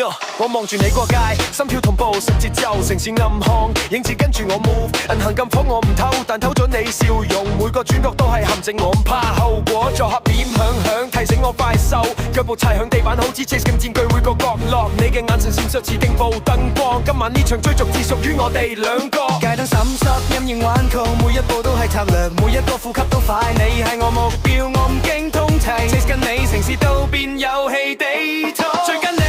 我望住你過界，心跳同步，順節奏，城市暗巷，影子跟住我 move， 銀行咁火我唔偷，但偷咗你笑容，每個轉角都係陷阱，我唔怕後果，作客點響響，提醒我快手，腳步踩響地板，好似 chase 咁佔據每個角落，你嘅眼神閃爍似定步燈光，今晚呢場追逐只屬於我哋兩個。街燈閃爍，陰影環繞，每一步都係策略，每一個呼吸都快，你係我目標，我唔驚通齊 chase 緊你，城市都變遊戲地圖，追緊你，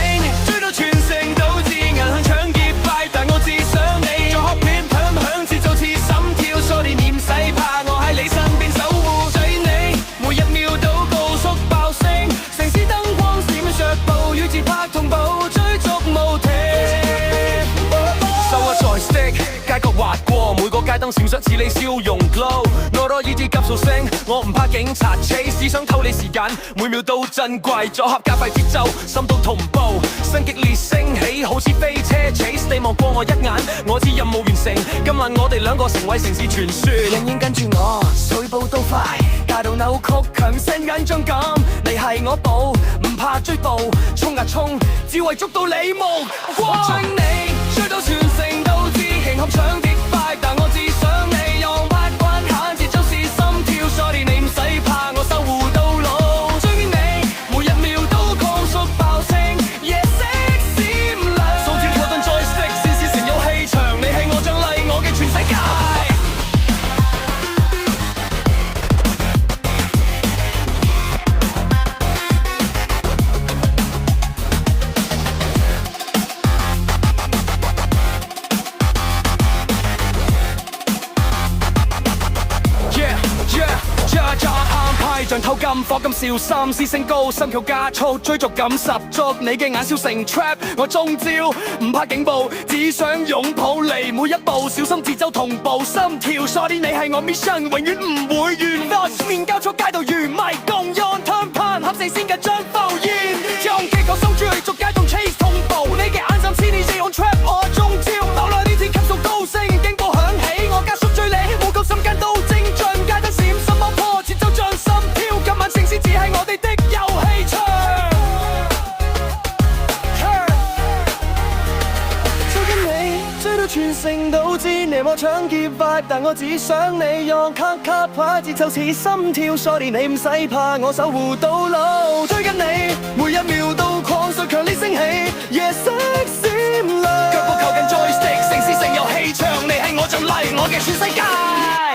追到全城都知銀行搶劫快，但我只想你，作客片響響節奏似心跳，sorry你唔使怕，我喺你身邊守護追你，每一秒都高速爆升，城市燈光閃爍，暴雨節拍同步追逐無停。手握在 stick， 街角滑過，每個街燈閃爍似你笑容 glow， 我多依啲急速升，我唔怕警察 chase， 只想偷你時間，每秒都珍貴，作客加快節奏，心都同步，心激烈升起，好似飛車 chase， 你望過我一眼，我知任務完成，今晚我哋兩個成為城市傳說，人影跟住我，水步都快，街道扭曲強聲緊張感，你係我寶，唔怕追捕，衝啊衝，只為捉到你目光，追你追到全城都知，慶合搶跌快，但我只想你用八關砍，節奏是心跳 ，sorry 你唔使怕，我守護到老，追緊你，每一秒都高速爆升，夜色閃亮，數條跳動 joystick， 線線成有氣場，你係我獎勵，我嘅全世界。像偷金火咁小心，嘶聲高，心跳加速，追逐感十足。你嘅眼笑成 trap， 我中招，唔怕警暴，只想擁抱你每一步，小心節奏同步，心跳。Sorry， 你係我 mission， 永遠唔會完。Lost 面交錯街道如迷宮 ，on turn pan， 合成先緊張浮現，用激流收住逐街動 chase 同步。你嘅眼神似你 stay on trap， 我中招，流來呢次級數高升，警報響起，我加速追你，冇夠心間都精進，街燈閃心魔破，節奏像心。今晚城市只係我哋的遊戲場，追緊你，追到全城都知你我搶劫快，但我只想你用卡卡牌，節奏似心跳 ，sorry 你唔使怕，我守護到老，追緊你，每一秒都狂速強烈升起，夜色閃亮，腳步靠近 joystick， 城市成有氣場，你係我獎勵，我嘅全世界。